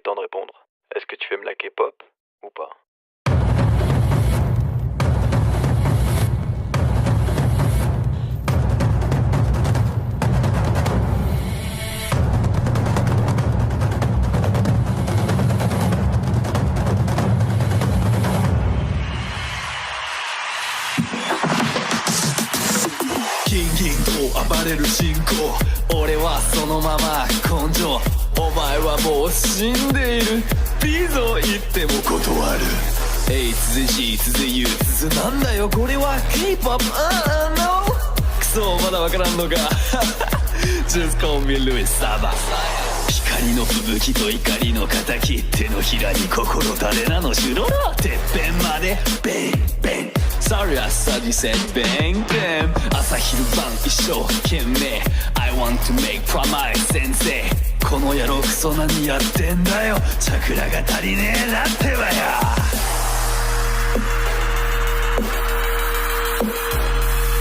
temps de répondre. Est-ce que tu aimes la K-pop ou pas?金銀と暴れる進行、俺はそのまま根性、お前はもう死んでいる、いいぞ言っても断る。H 続ゆつなんだよこれは K-POP No クソまだわからんのかJust call me Louis Saba。 光の吹雪と怒りの敵、手のひらに心誰なの城のてっぺんまでベンベン、Sorry I said you said bang bang、 朝昼晩一生懸命 I want to make promise 先生、この野郎クソ何やってんだよ、チャクラが足りねえなってばや。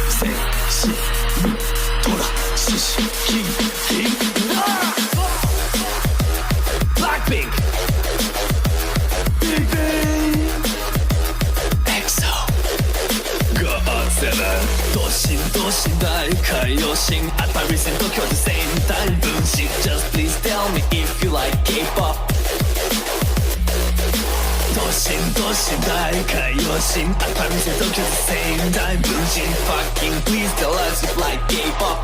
せしみトラシシキンキンブラックピンクビッグベンエクソゴーセブン、ドシンドシン大海洋神アパリセント今日 the same time 分身 Just please tell me if you like K-POP、ドシンドシン大海洋神アパリセント今日 the same time 分身 Fucking please tell us if you like K-POP。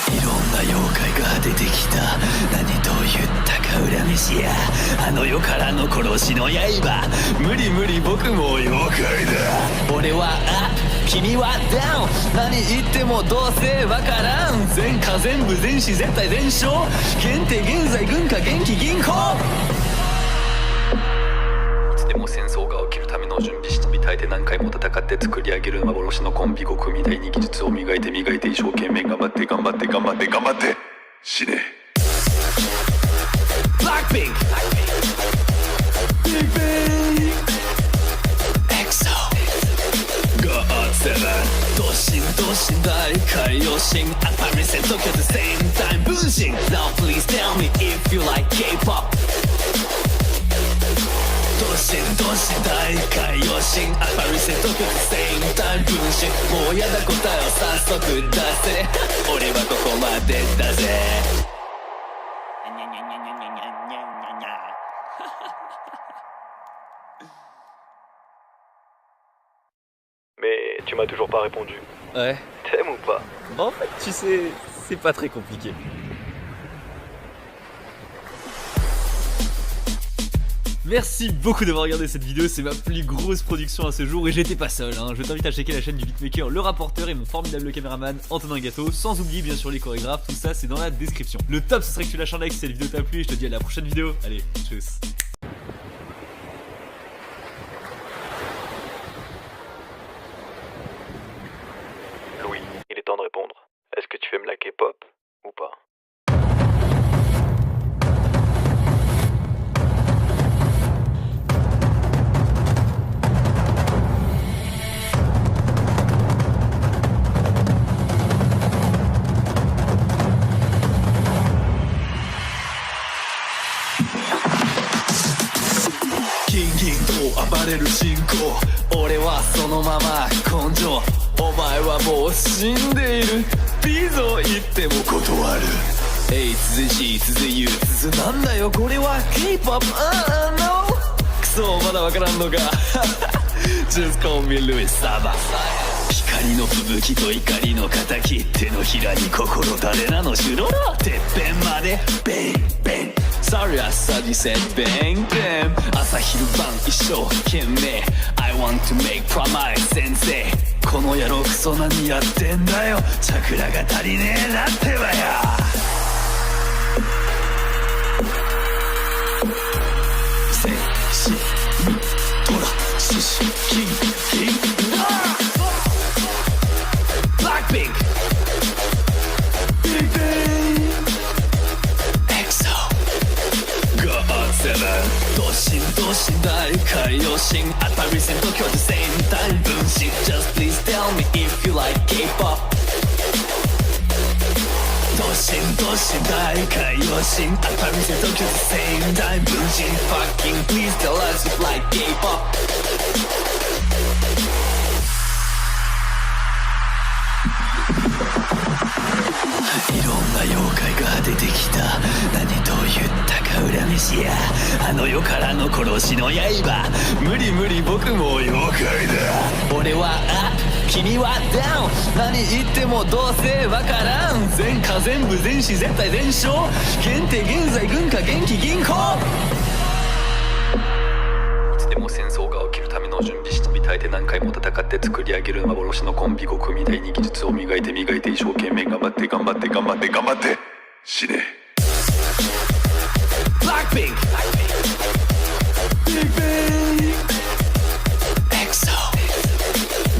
いろんな妖怪が出てきた、何と言ったか恨めしや、あの世からの殺しの刃、無理無理僕も妖怪だ。俺はアップ君はダウン、何言ってもどうせわからん、全科全部全死絶対全勝、限定現在軍歌元気銀行、いつでも戦争が起きるための準備してみたいで何回も戦って作り上げる幻のコンビ5組第2技術を磨いて磨いて一生懸命頑張って頑張って頑張って頑張って死ね。ブラックピンクビッグベンエクソゴーセブン、ドシンドシン大海洋神アパリセント今日 the same time 分身 Now please tell me if you like K-POP、ドシンドシン大海洋神アパリセント今日 the same time 分身、もうやだ答えを早速出せ俺はここまでだぜ。Mais tu m'as toujours pas répondu. Ouais. T'aimes ou pas? En fait, tu sais, c'est pas très compliqué. Merci beaucoup d'avoir regardé cette vidéo, c'est ma plus grosse production à ce jour et j'étais pas seul, hein. Je t'invite à checker la chaîne du beatmaker, le rapporteur et mon formidable caméraman Antonin Gâteau, sans oublier bien sûr les chorégraphes, tout ça c'est dans la description. Le top ce serait que tu lâches un like si cette vidéo t'a plu et je te dis à la prochaine vidéo. Allez, tchuss. Louis, il est temps de répondre. Est-ce que tu aimes la K-pop ou pas?金銀と暴れる進行、俺はそのまま根性、お前はもう死んでいる、いいぞ言っても断る。H 続ゆつなんだよこれは K-POP No クソまだわからんのかJust call me Louis Saba。 光の吹雪と怒りの敵、手のひらに心誰なの城のてっぺんまでベンベン、Sorry I said you said bang bang、 朝昼晩一生懸命 I want to make promise 先生、この野郎クソ何やってんだよ、チャクラが足りねえなってばや。せしみトラシシキンキンブラックピンクビッグベンエクソゴーセブン、ドシンドシン大海洋神アパリセント今日 the same time 分身 Just please tell me if you like K-POP ドシンドシン大海洋神アルファ見せとき the same time 分身 fucking please tell us if like K-popいろんな妖怪が出てきた何と言ったか恨めしやあの世からの殺しの刃無理無理僕も妖怪だ俺はアップ君はダウン何言ってもどうせわからん全科全部全死絶対全勝検定現在軍歌元気銀行いつでも戦争が起きるための準備してみたいて何回も戦って作り上げる幻のコンビ5組第2技術を磨いて磨いて一生懸命頑張って頑張って頑張って頑張って死ねブラックピンクビッグベイエクソ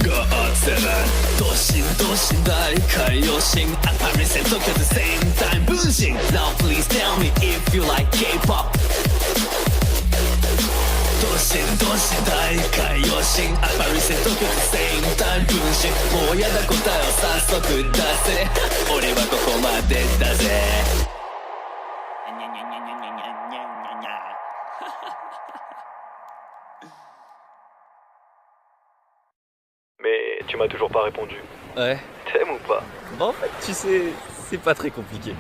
ゴッツセブンドシンドシン大海洋神アルファ見せとき the same time 分身 Now please tell me if you like K-popドシンドシン大海洋神アルファリセット曲 same time 分身もうやだ答えを早速出せ俺はここまでだぜMais tu m'as toujours pas répondu. Ouais. T'aimes ou pas? Bah en fait, tu sais, c'est pas très compliqué.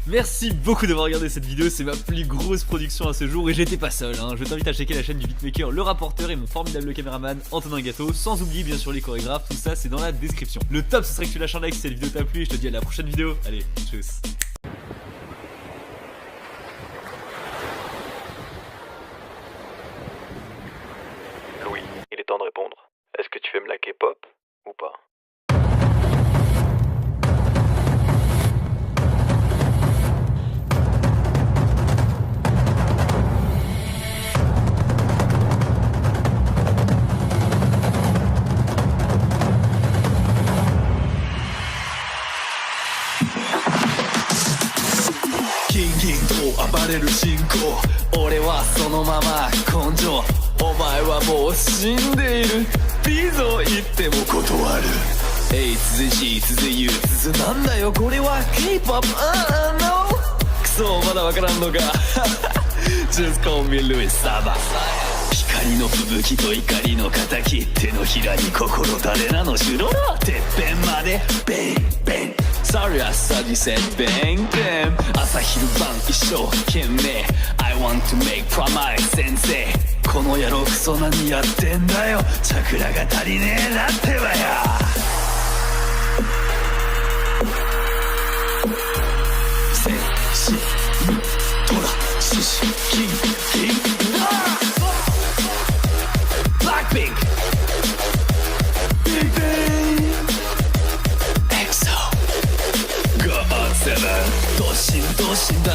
Merci beaucoup d'avoir regardé cette vidéo, c'est ma plus grosse production à ce jour et j'étais pas seul, hein. Je t'invite à checker la chaîne du beatmaker, le rapporteur et mon formidable caméraman Antonin Gâteau, sans oublier bien sûr les chorégraphes, tout ça c'est dans la description. Le top ce serait que tu lâches un like si cette vidéo t'a plu et je te dis à la prochaine vidéo, allez, tchuss. Louis, il est temps de répondre. Est-ce que tu aimes la K-pop ou pas?金銀と暴れる進行俺はそのまま根性お前はもう死んでいるいざ言っても断る A 続 G 続 U 続なんだよこれは K-pop No クソまだわからんのかJust call me Louis Saba 光の吹雪と怒りの敵手のひらに心誰なの城のてっぺんまでベンベンSorry I said you said bang bang 朝昼晩一生懸命 I want to make promise 先生この野郎クソ何やってんだよチャクラが足りねえなってばよセシミトラシシキンキンブラックピンクビッグベイエクソゴッツセブンドシンドシン大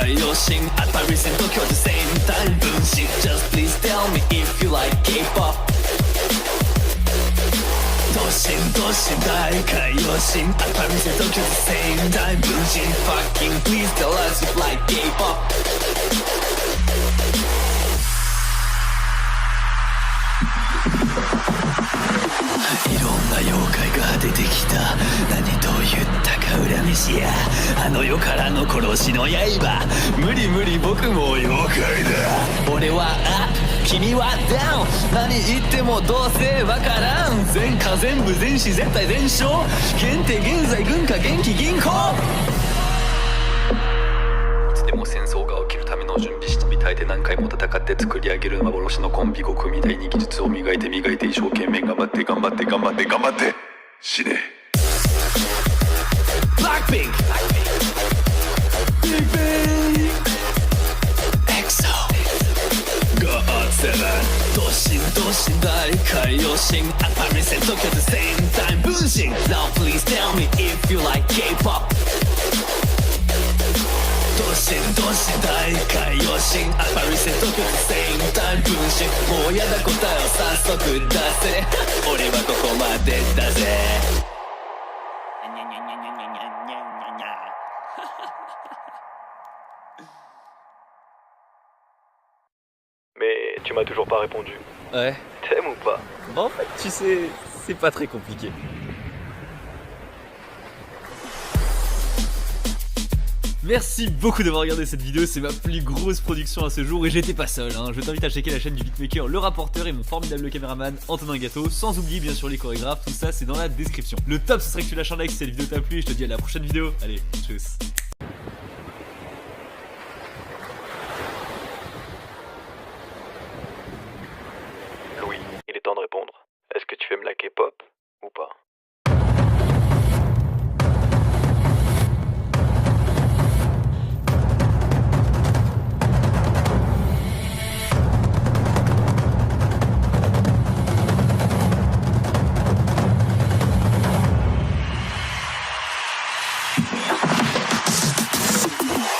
海洋神アルファリセント今日 the same time 分身 Just please tell me if you like K-pop ドシンドシン大海洋神アルファリセント今日 the same time 分身 Fucking please tell us if you like K-popいろんな妖怪が出てきた何と言ったか恨めしやあの世からの殺しの刃無理無理僕も妖怪だ俺はアップ君はダウン何言ってもどうせわからん全科全部全死絶対全勝検定現在軍歌元気銀行いつでも戦争が起きるための準備してみたいて何回も戦って作り上げる幻のコンビ5組第2技術を磨いて磨いて一生懸命頑張って頑張って頑張って頑張って死ねブラックピンクビッグベイエクソゴッツセブンドシンドシン大海洋神アルファリセット今日 the same time 分身 Now please tell me if you like K-popドシンドシン大海洋神アルファリセット今日 the same time 分身もうやだ答えを早速出せ俺はここまでだぜMais tu m'as toujours pas répondu. Ouais. T'aimes ou pas? Bah en fait, tu sais, c'est pas très compliqué. Merci beaucoup d'avoir regardé cette vidéo, c'est ma plus grosse production à ce jour et j'étais pas seul, hein. Je t'invite à checker la chaîne du beatmaker, le rapporteur et mon formidable caméraman Antonin Gâteau, sans oublier bien sûr les chorégraphes, tout ça c'est dans la description. Le top ce serait que tu lâches un like si cette vidéo t'a plu et je te dis à la prochaine vidéo. Allez, tchuss. Louis, il est temps de répondre. Est-ce que tu aimes la K-pop ou pas?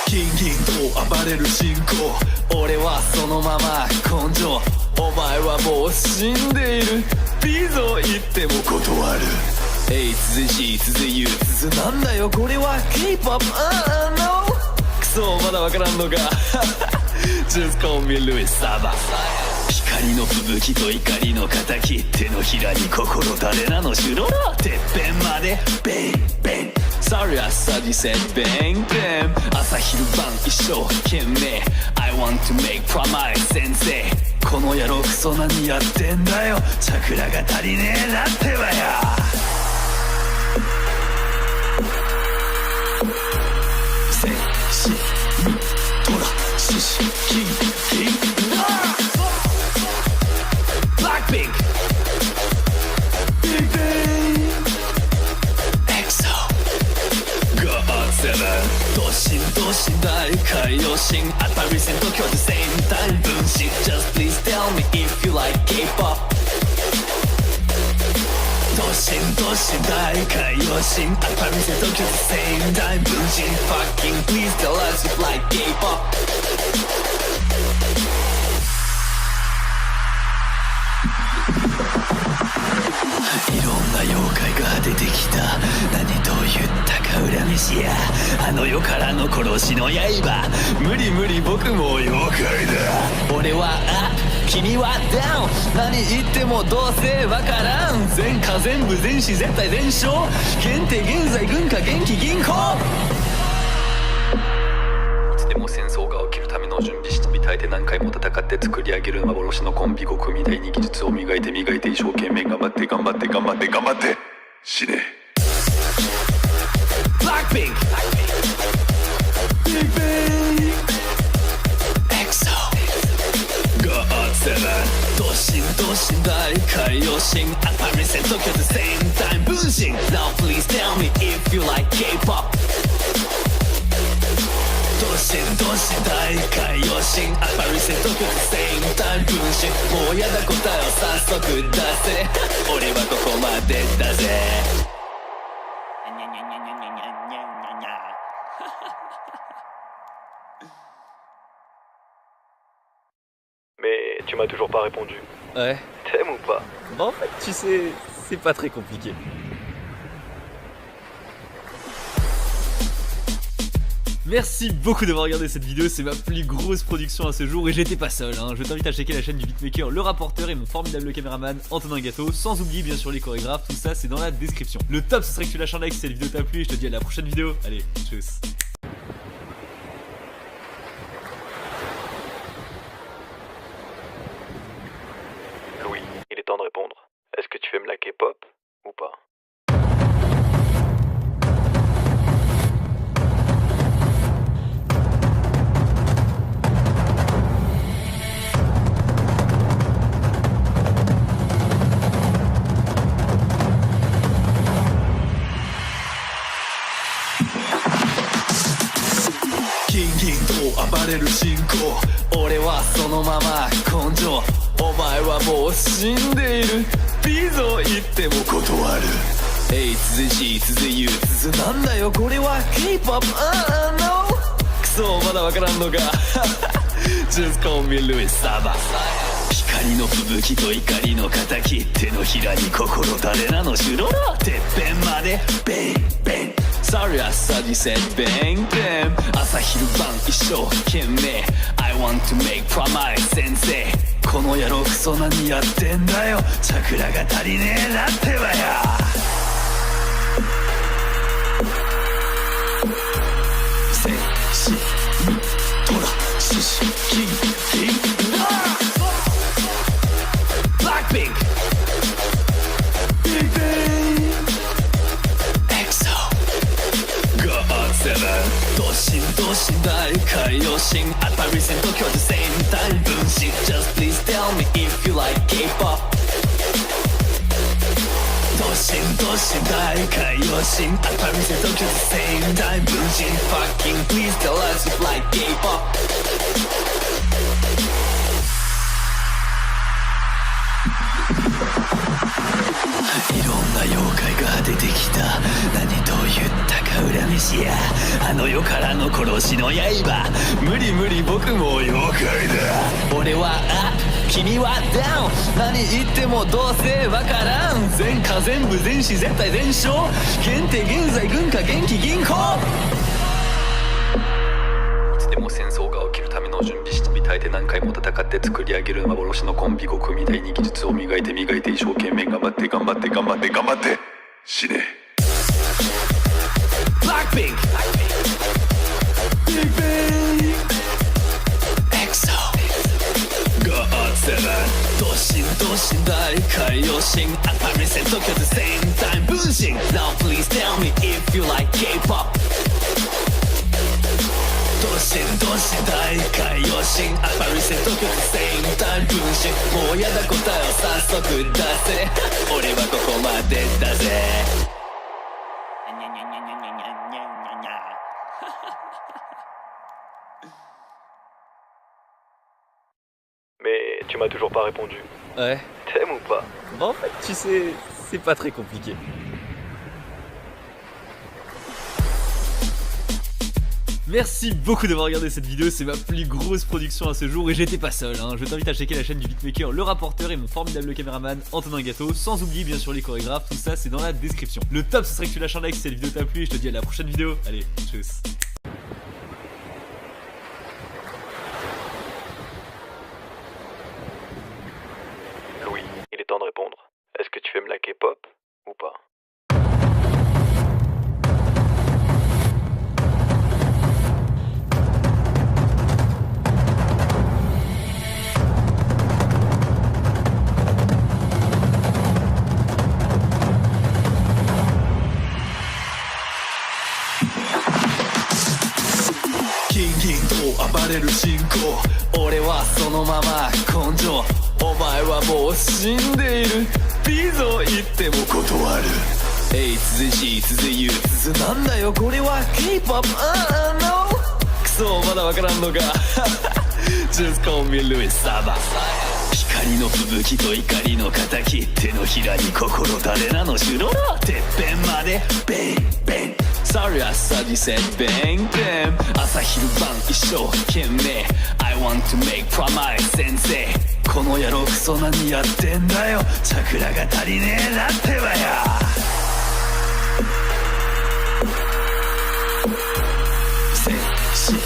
金銀と暴れる進行俺はそのまま根性お前はもう死んでいるいいぞ言っても断る A 続 C 続 U 続なんだよこれは K-POP No クソまだわからんのかJust call me Louis Saba 光の吹雪と怒りの敵手のひらに心誰なの修羅のてっぺんまでベンベン Sorry I said you said bang bang 朝昼晩一生懸命 I want to make promise 先生この野郎クソ何やってんだよチャクラが足りねえなってばやせしみとらししキンキンBlackpink Big Bang EXO GOT7 ドシンドシン大海洋神アパリセン東京でセインタイム分身 Just please tell me if you like K-POP ドシンドシン大海洋神アパリセン東京でセインタイム分身 Fucking please tell us if you like K-POPいろんな妖怪が出てきた何と言ったか恨めしやあの世からの殺しの刃無理無理僕も妖怪だ俺はアップ君はダウン何言ってもどうせわからん全科全部全死絶対全勝限定現在軍歌元気銀行いつでも戦争が起きるための準備してみたいて何回も戦って作り上げる幻のコンビ5組第2技術を磨いて磨いて一生懸命頑張って頑張って頑張って頑張って死ね Blackpink Big Bang EXO GOT7 ドシンドシン大海洋神アパリセン東京でセインタイム分身 Now please tell me if you like K-POP ドシンドシン大海洋神アパリセン東京でセインタイム分身もうやだ答えを早速出せ俺はここまでだぜMais tu m'as toujours pas répondu. Ouais. T'aimes ou pas? Bah en fait, tu sais, c'est pas très compliqué. Merci beaucoup d'avoir regardé cette vidéo, c'est ma plus grosse production à ce jour et j'étais pas seul, hein. Je t'invite à checker la chaîne du beatmaker, le rapporteur et mon formidable caméraman Antonin Gâteau, sans oublier bien sûr les chorégraphes, tout ça c'est dans la description. Le top ce serait que tu lâches un like si cette vidéo t'a plu et je te dis à la prochaine vidéo. Allez, tchuss. Louis, il est temps de répondre. Est-ce que tu aimes la K-pop ou pas?金銀と暴れる進行俺はそのまま根性お前はもう死んでいるいいぞ言っても断る A 続 C 続 U 続なんだよこれは K-POP No クソまだわからんのかJust call me Louis Saba 光の吹雪と怒りの敵手のひらに心誰なの修羅のてっぺんまでベンベン Sorry I said you said bang bang 朝昼晩一生懸命 I want to make promise 先生この野郎クソ何やってんだよ、チャクラが足りねえなってばや。セシミトラシシキンキンブラックピンクビッグベンエクソゴッツセブンドシンドシン大海洋神アパリセン東京でセイン大分身 Just please tell me if you like K-POP ドシンドシン大海洋神アパリセン東京でセイン大分身 Fucking please tell us if you like K-POPいろんな妖怪が出てきた。何と言ったか恨めしや、あの世からの殺しの刃。無理無理僕も妖怪だ。俺はアップ君はダウン、何言ってもどうせわからん。全科全部全死絶対全勝、限定現在軍歌元気銀行。いつでも戦争が起きるための準備してみたいで、何回も戦って作り上げる幻のコンビ5組第2技術を磨いて磨いて一生懸命頑張って頑張って頑張って頑張って死ね。ブラックピンクビッグベンエクソゴッツセブンドシンドシン大海洋神アパリセン東京でセインタイム分身 Now please tell me if you like K-POPドシンドシン大海洋神アパリセン東京でセインタイム分身。もうやだ答えを早速出せ俺はここまでだぜ。Mais tu m'as toujours pas répondu. Ouais. T'aimes ou pas? Bah en fait, tu sais, c'est pas très compliqué. Merci beaucoup d'avoir regardé cette vidéo, c'est ma plus grosse production à ce jour et j'étais pas seul, hein. Je t'invite à checker la chaîne du beatmaker, le rapporteur et mon formidable caméraman Antonin Gâteau, sans oublier bien sûr les chorégraphes, tout ça c'est dans la description. Le top ce serait que tu lâches un like si cette vidéo t'a plu et je te dis à la prochaine vidéo. Allez, tchuss. Louis, il est temps de répondre. Est-ce que tu aimes la K-pop ou pas?金銀と暴れる信仰、俺はそのまま根性。お前はもう死んでいる、いいぞ言っても断る。H ず Z なんだよこれは K-POP No クソまだわからんのかJust call me Louis Saba。光の吹雪と怒りの敵、手のひらに心誰なのシュロロ、てっぺんまでベンベン。Sorry I said you said bang bang。 朝昼晩一生懸命 I want to make promise 先生。この野郎クソ何やってんだよ、チャクラが足りねえなってばや。セシミ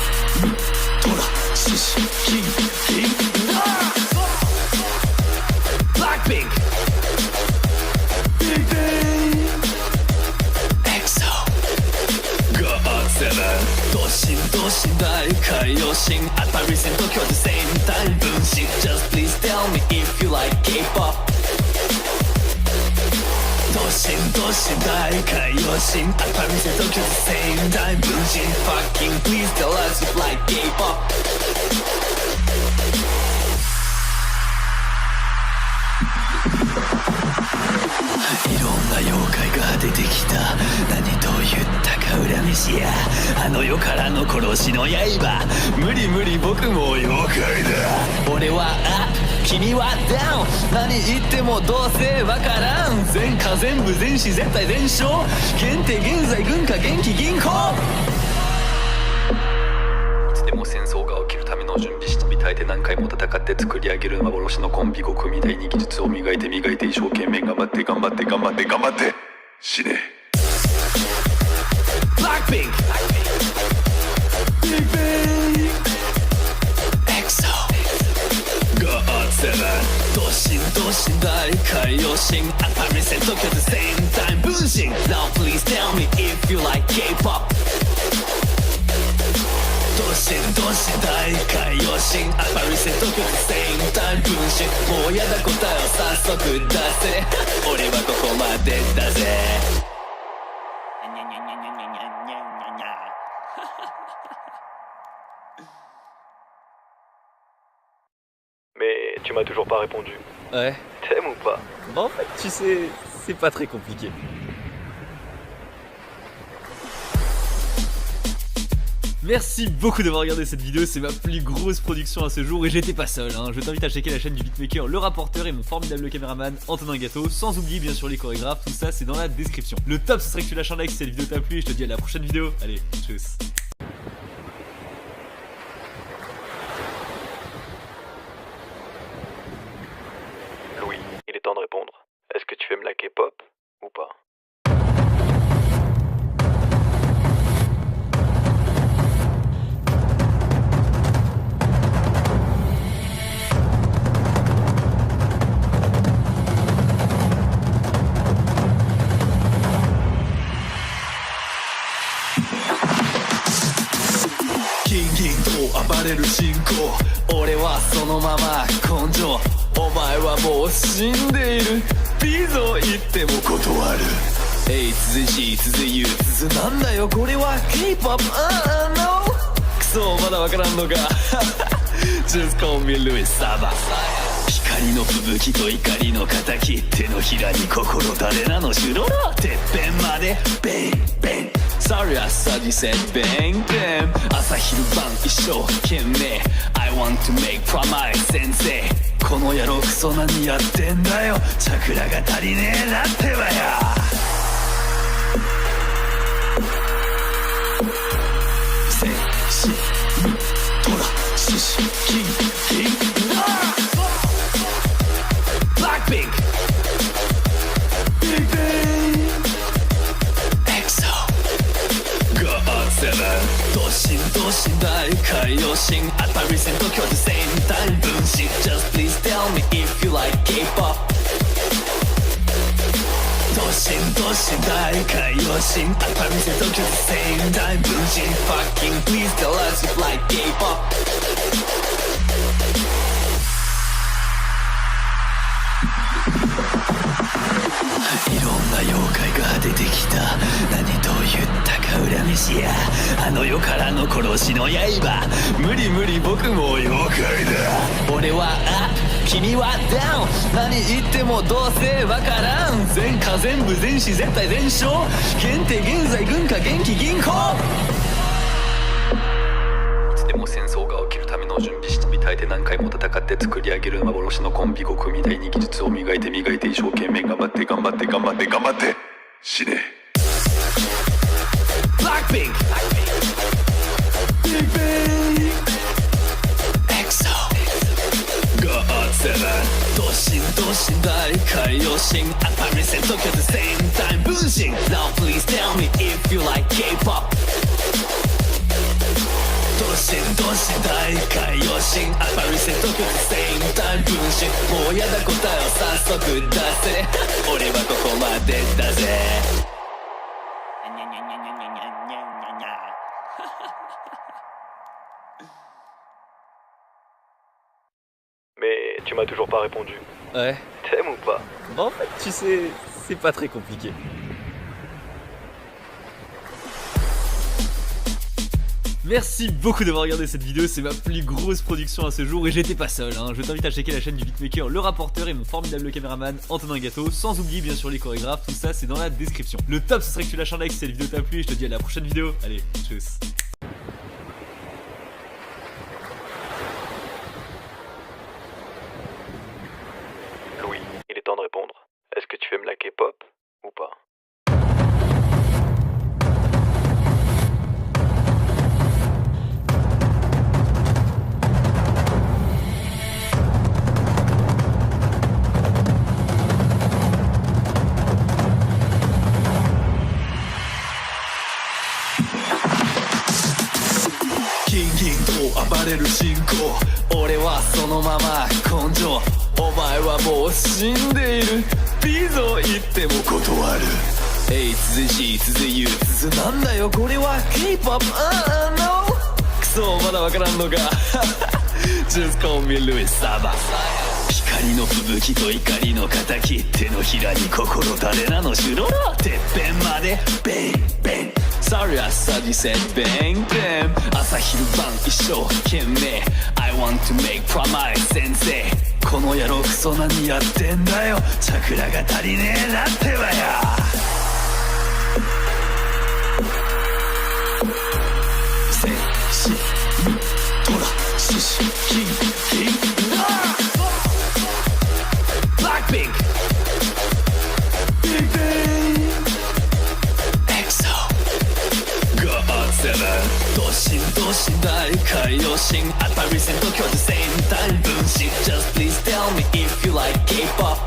トラシシキンキンブラックピンクビッグベンエクソゴッツセブンドシンドシン大海洋神アパリセン東京でセインタイム分身 Just please tell me if you like K-POPドシンドシン大海洋神アパリセン東京でセインタイム分身 Fucking please tell us if you like K-POPいろんな妖怪が出てきた。何と言ったか恨めしや、あの世からの殺しの刃。無理無理僕も妖怪だ。俺はアップ君はダウン、何言ってもどうせわからん。全科全部全死絶対全勝、限定現在軍歌元気銀行。いつでも戦争が起きるための準備してみたいで、何回も戦って作り上げる幻のコンビ5組第2技術を磨いて磨いて一生懸命頑張って頑張って頑張って頑張って死ね。ブラックピンクビッグベンエクソゴッツセブン大海洋神パリセン東京 the same time 分身 Now please tell me if you like K-POP どうし大海洋神パリセン東京 the same time 分身もうやだ答えを早速出せ俺はここまでだぜMais tu m'as toujours pas répondu. Ouais. T'aimes ou pas? Bah en fait, tu sais, c'est pas très compliqué. Merci beaucoup d'avoir regardé cette vidéo, c'est ma plus grosse production à ce jour et j'étais pas seul, hein. Je t'invite à checker la chaîne du beatmaker, le rapporteur et mon formidable caméraman Antonin Gâteau, sans oublier bien sûr les chorégraphes, tout ça c'est dans la description. Le top ce serait que tu lâches un like si cette vidéo t'a plu et je te dis à la prochaine vidéo, allez, tchuss. Louis, il est temps de répondre. Est-ce que tu aimes la K-pop ou pas?金と暴れる進行俺はそのまま根性お前はもう死んでいるビゾ言っても断るH Z U なんだよこれは K-POP No クソまだわからんのかJust call me Louis Saba光の吹雪と怒りの敵手のひらに心誰なの城のてっぺんまでベンベンSorry I saw you said bang bang 朝昼晩一生懸命 I want to make promise 先生この野郎クソ何やってんだよチャクラが足りねえなってばやせしみとらししキンキンBlackpink Big Bang EXO God7 どし大海洋神パリセン東京 the same time 分身 Just please tell me if you like K-POP どし大海洋神パリセン東京 the same time 分身 Fucking please tell us if you like K-POPいろんな妖怪が出てきた何と言ったか恨めしやあの世からの殺しの刃無理僕も妖怪だ俺はアップ君はダウン何言ってもどうせわからん全科全部全死絶対全勝限定現在軍歌元気銀行いつでも戦争が起きるための準備してみたいで何回も戦って作り上げる幻のコンビ5組第2技術を磨いて一生懸命頑張って死ねBlackpink Big Bang EXO God7 どし大海洋神パリセン東京 the same time 分身 Now please tell me if you like K-POP どし大海洋神パリセン東京 the same time 分身もうやだ答えを早速出せ俺はここまでだぜMais tu m'as toujours pas répondu. Ouais. T'aimes ou pas? Bah en fait, tu sais, c'est pas très compliqué. Merci beaucoup d'avoir regardé cette vidéo, c'est ma plus grosse production à ce jour et j'étais pas seul, hein. Je t'invite à checker la chaîne du beatmaker, le rapporteur et mon formidable caméraman Antonin Gâteau, sans oublier bien sûr les chorégraphes, tout ça c'est dans la description. Le top ce serait que tu lâches un like si cette vidéo t'a plu et je te dis à la prochaine vidéo, allez, tchuss. Louis, il est temps de répondre. Est-ce que tu aimes la K-pop ou pas? ギンギンと暴れる進行俺はそのまま根性お前はもう死んでいるピゾ言っても断る A 続い C 続い U 続なんだよこれは K-POP No クソまだわからんのかJust call me Louis Saba 光の吹雪と怒りの敵手のひらに心誰なの城のてっぺんまでベンベン Sorry I said you said bang bang 朝昼晩一生懸命 I want to make promise 先生この野郎クソ何やってんだよチャクラが足りねえなってばやせしみとらししキンキンBlackpink Big Bang EXO God7 ドシンドシン大海洋神アパリセント今日 the same time 分身 Just please tell me if you like K-POP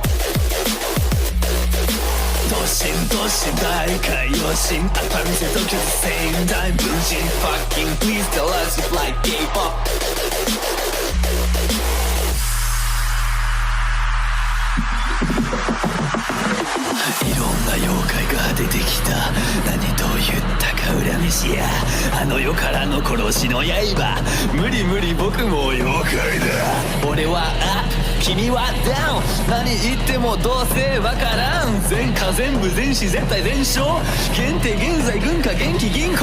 ドシンドシン大海洋神アパリセント今日 the same time 分身 Fucking please tell us if you like K-POPいろんな妖怪が出てきた何と言ったか恨めしやあの世からの殺しの刃無理無理僕も妖怪だ俺はアップ君はダウン何言ってもどうせわからん全科全部全死絶対全勝限定現在軍歌元気銀行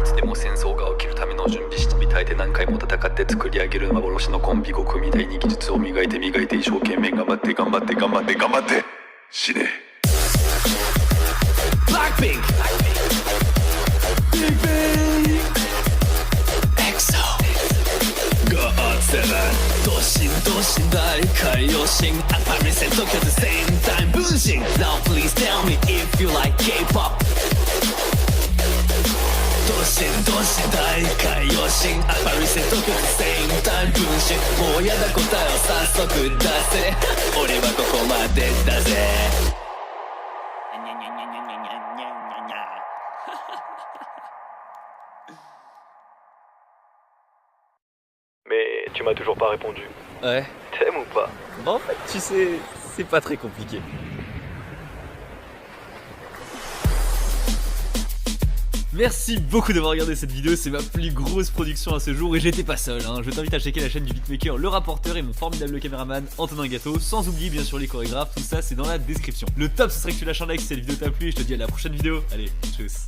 いつでも戦争が起きるための準備してみたいで何回も戦って作り上げる幻のコンビ5組第2技術を磨いて一生懸命頑張って頑張って頑張って頑張って死ね Blackpink Big Bang EXO God7 ドシンドシン大海洋神アパリセント今日 the same time 分身 Now please tell me if you like K-POPドシンドシン大海洋神アパリセント今日 the same time 分身もうやだ答えを早速出せ俺はここまでだぜMais tu m'as toujours pas répondu. Ouais. T'aimes ou pas? En fait, tu sais, c'est pas très compliqué. Merci beaucoup d'avoir regardé cette vidéo, c'est ma plus grosse production à ce jour et j'étais pas seul, hein. Je t'invite à checker la chaîne du beatmaker, le rapporteur et mon formidable caméraman Antonin Gâteau, sans oublier bien sûr les chorégraphes, tout ça c'est dans la description. Le top ce serait que tu lâches un like si cette vidéo t'a plu et je te dis à la prochaine vidéo, allez, tchuss.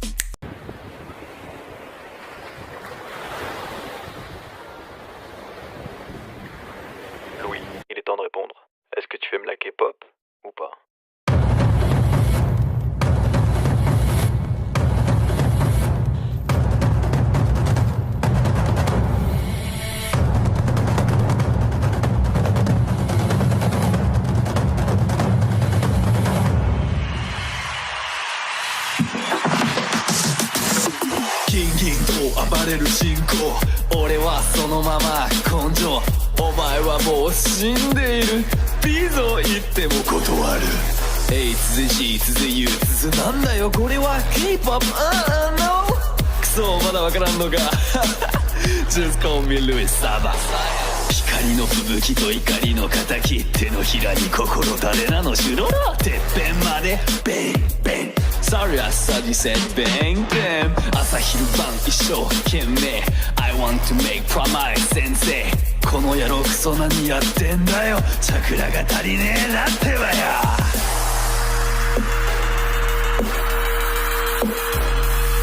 Louis, il est temps de répondre. Est-ce que tu aimes la K-pop ou pas?ギンギンと暴れる進行俺はそのまま根性お前はもう死んでいるピゾ言っても断る A 続い C 続い U 続なんだよこれは K-POP No クソまだわからんのかJust call me Louis Saba 光の吹雪と怒りの敵手のひらに心誰なの城のてっぺんまでベンベン Sorry I said you said bang bang 朝昼晩一生懸命 I want to make promise 先生この野郎クソ何やってんだよチャクラが足りねえなってばや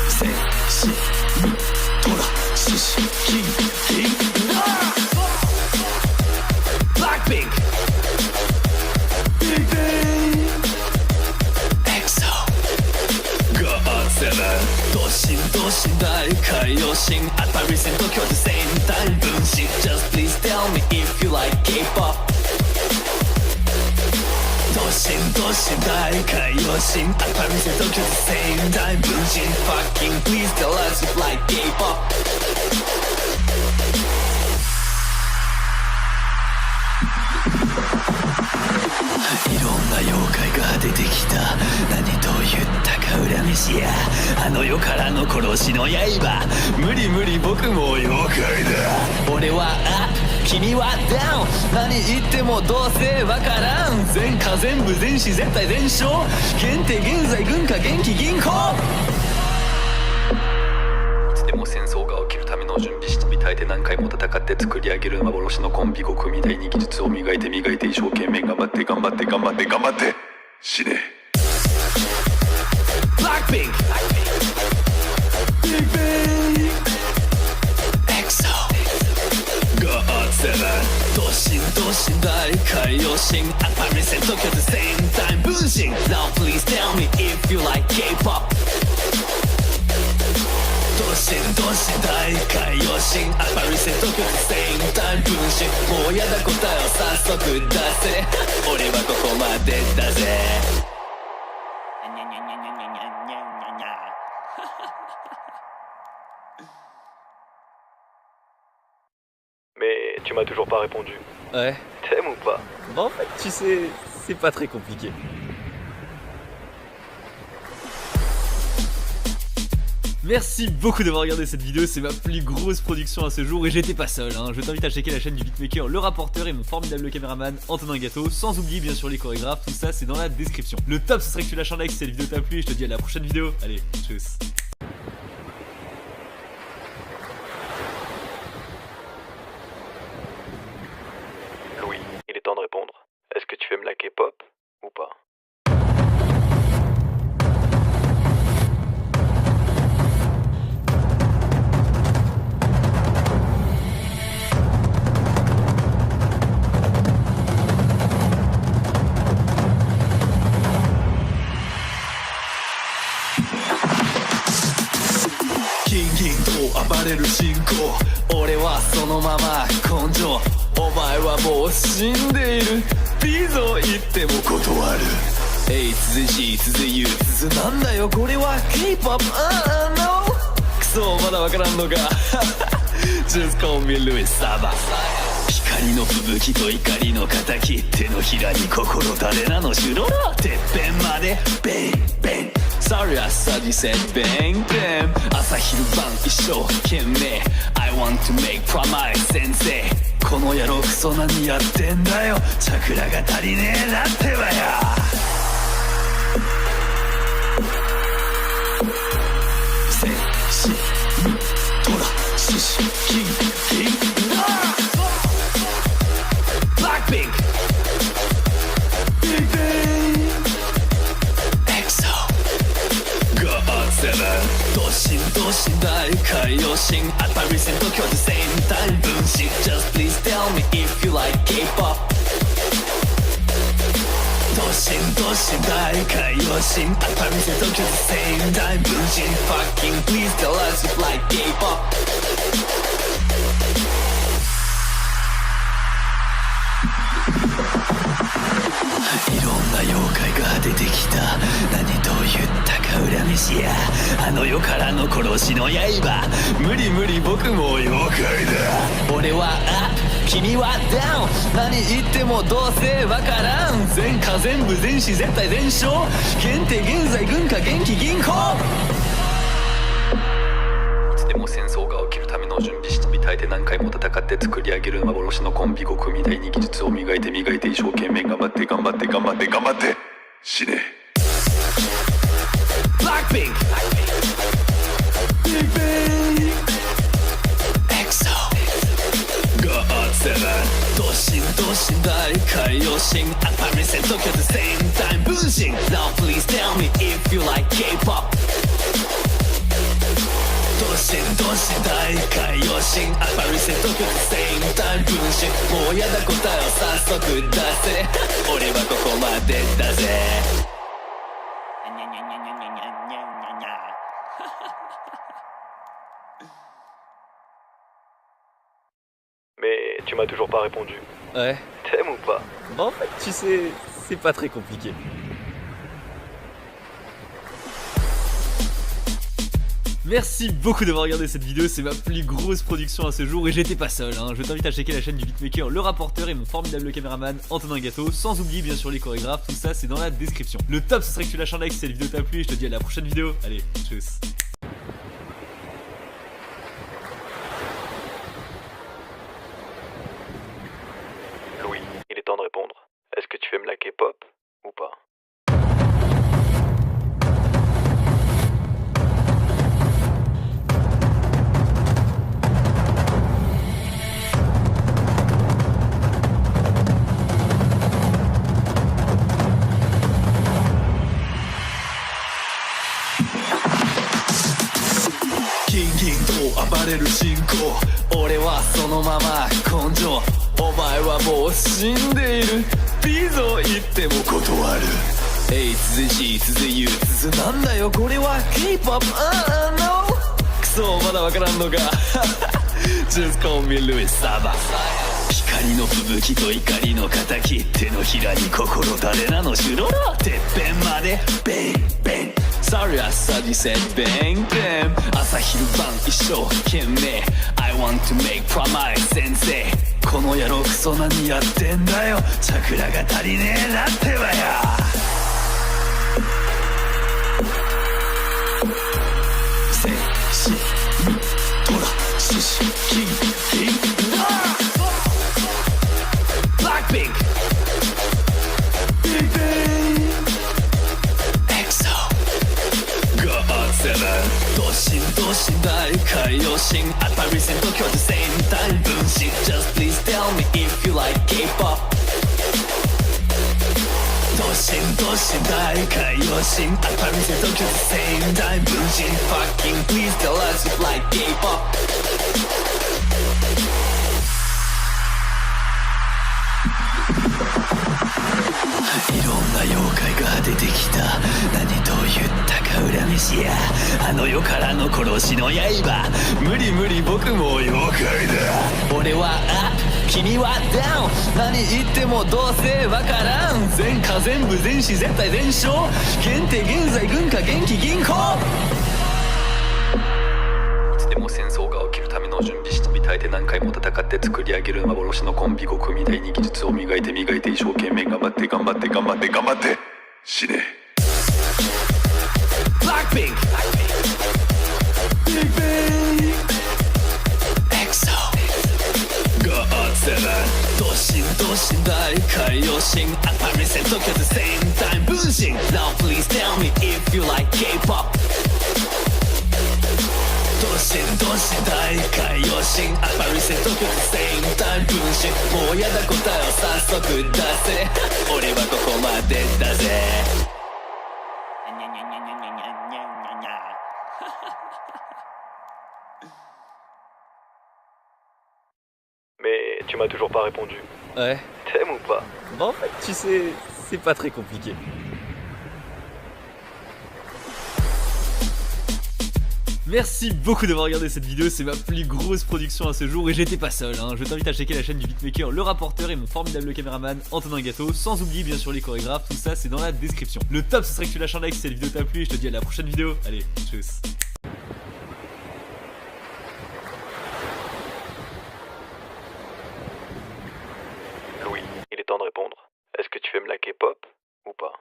せしみとらししキンキンBlackpink Big Bang EXO God7 ドシンドシン大海洋神アパリセント今日 the same time 分身 Just please tell me if you like K-POP ドシンドシン大海洋神アパリセント今日 the same time 分身 Fucking please tell us if you like K-POPいろんな妖怪が出てきた何と言ったか恨めしやあの世からの殺しの刃無理無理僕も妖怪だ俺はアップ君はダウン何言ってもどうせわからん全科全部全死絶対全勝現定現在軍歌元気銀行いつでも戦争が起きるための準備してみたいて何回も戦って作り上げる幻のコンビ5組第2技術を磨いて磨いて一生懸命頑張って頑張って頑張って頑張って死ねBlackpink Big Bang EXO GOT7 同心同心大海洋神Apparition Tokyo the same time 分身 Now please tell me if you like K-POP 同心同心大海洋神Apparition Tokyo the same time 分身もうやだ答えを早速出せ俺はここまでだぜMais tu m'as toujours pas répondu. Ouais. T'aimes ou pas? Bah en fait, tu sais, c'est pas très compliqué. Merci beaucoup d'avoir regardé cette vidéo, c'est ma plus grosse production à ce jour et j'étais pas seul, hein. Je t'invite à checker la chaîne du beatmaker, le rapporteur et mon formidable caméraman Antonin Gâteau, sans oublier bien sûr les chorégraphes, tout ça c'est dans la description. Le top ce serait que tu lâches un like si cette vidéo t'a plu et je te dis à la prochaine vidéo, allez, tchuss. Louis, il est temps de répondre. Est-ce que tu aimes la K-pop ou pas?金銀と暴れる信仰俺はそのまま根性お前はもう死んでいるリゾ言っても断る A 続 G 続 U 続なんだよこれは K-POP No クソまだわからんのかJust call me Louis Saba 光の吹雪と怒りの敵手のひらに心誰らの城のてっぺんまでベンベン Sorry I said you said bang bang 朝昼晩一生懸命 I want to make promise 先生この野郎クソ何やってんだよチャクラが足りねえなってばやせしみとらししキンキンBlackpink Big Bang EXO GOT7 同心同心大海洋神Apparition Tokyo the same time 分身 Just please tell me if you like K-POP 同心同心大海洋神Apparition Tokyo the same time 分身 Fucking please tell us if you like K-POPいろんな妖怪が出てきた何と言ったか恨めしやあの世からの殺しの刃無理無理僕も妖怪だ俺はアップ君はダウン何言ってもどうせわからん全科全部全死絶対全勝現定現在軍歌元気銀行いつでも戦争が起きるための準備してみたいて何回も戦って作り上げる幻のコンビ5組第2技術を磨いて磨いて一生懸命頑張って頑張って頑張って頑張って死ね Blackpink Big Bang EXO GOT7 同心同心大海洋神Apparition Tokyo the same time 分身 Now please tell me if you like K-POP 同心同心大海洋神Apparition Tokyo the same time 分身もうやだ答えを早速出せ俺はここまでだぜMais tu m'as toujours pas répondu. Ouais. T'aimes ou pas? Bah en fait, tu sais, c'est pas très compliqué. Merci beaucoup d'avoir regardé cette vidéo, c'est ma plus grosse production à ce jour et j'étais pas seul, hein. Je t'invite à checker la chaîne du beatmaker, le rapporteur et mon formidable caméraman Antonin Gâteau, sans oublier bien sûr les chorégraphes, tout ça c'est dans la description. Le top ce serait que tu lâches un like si cette vidéo t'a plu et je te dis à la prochaine vidéo. Allez, tchuss. Louis, il est temps de répondre. Est-ce que tu aimes la K-pop ou pas?金々と暴れる進行俺はそのまま根性お前はもう死んでいるいいぞ言っても断る A 続き続ゆ続なんだよこれは K-POP no クソまだわからんのかJust call me Louis Saba 光の吹雪と怒りの敵手のひらに心誰なのしろろてっぺんまでベンベンSorry I said you said bang bang 朝昼晩一生懸命 I want to make promise 先生この野郎クソ何やってんだよチャクラが足りねえなってばやせしみとらししきんきんBlackpink Big Bang EXO God7 ドシンドシン大海洋神アパリセン東京でセンター分身 Just please tell me if you like K-POP ドシンドシン大海洋神アパリセン東京でセンター分身 Fucking please tell us if you like K-POPいろんな妖怪が出てきた何と言ったか恨めしやあの世からの殺しの刃無理無理僕も妖怪だ俺はアップ君はダウン何言ってもどうせわからん全科全部全死絶対全勝限定現在軍歌元気銀行いつでも戦争が起きるための準備してみたいて何回も戦って作り上げる幻のコンビ5組第2技術を磨いて磨いて一生懸命頑張って頑張って頑張って頑張って死ね Blackpink Big Bang EXO God7 ドシンドシン大海洋神アパリセン東京でセインタイム分身 Now please tell me if you like K-POPドシンドシン大海洋神アパリセン東京でセインタイム分身もうやだ答えを早速出せ俺はここまでだぜMais tu m'as toujours pas répondu. Ouais. T'aimes ou pas? Bah en fait tu sais, c'est pas très compliqué. Merci beaucoup d'avoir regardé cette vidéo, c'est ma plus grosse production à ce jour et j'étais pas seul, hein. Je t'invite à checker la chaîne du beatmaker, le rapporteur et mon formidable caméraman Antonin Gâteau, sans oublier bien sûr les chorégraphes, tout ça c'est dans la description. Le top ce serait que tu lâches un like si cette vidéo t'a plu et je te dis à la prochaine vidéo. Allez, tchuss. Louis, il est temps de répondre. Est-ce que tu aimes la K-pop ou pas?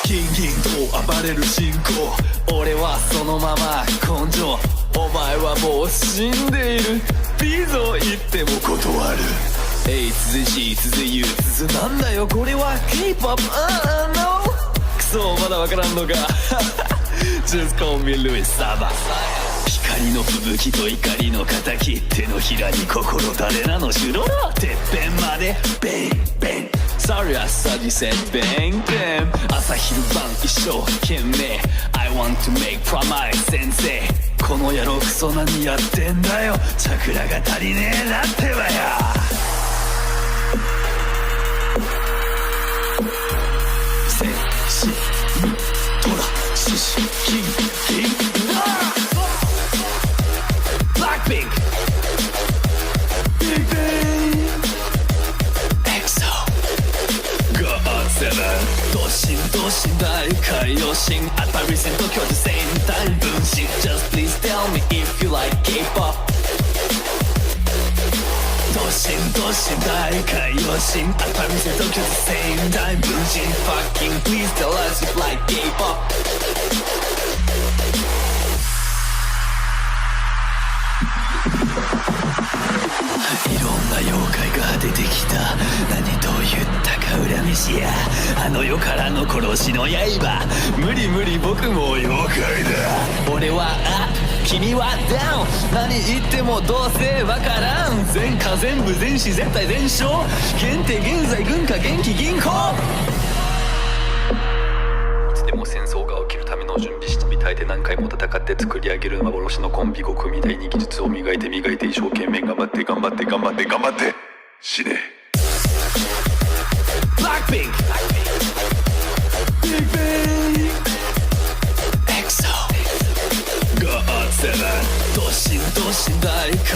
金々と暴れる進行俺はそのまま根性お前はもう死んでいるいいぞ言っても断る A 続き続ゆ続なんだよこれは K-POP no クソまだわからんのかJust call me Louis Saba 光の吹雪と怒りの敵手のひらに心誰なのしろろてっぺんまでベンベン Sorry I said you said bang bang 朝昼晩一生懸命 I want to make promise 先生この野郎クソ何やってんだよチャクラが足りねえなってばやせ獅子キンブラックピンクビッグベンエクソゴッツセブンドシン大海洋神アパリセン東京でセインタイム分身 Just please tell me if you like K-POP ドシン大海洋神アパリセン東京でセインタイム分身 Fucking please tell us if you like K-POPいろんな妖怪が出てきた何と言ったか恨めしやあの世からの殺しの刃無理僕も妖怪だ俺はアップ君はダウン何言ってもどうせわからん全科全部全死絶対全勝限定現在軍歌元気銀行いつでも戦争が起きるための準備したみたいで何回も戦って作り上げる幻のコンビ5組第2技術を磨いて一生懸命頑張って死ねブラックピンクビッグベンエクソゴッツセブンドシン大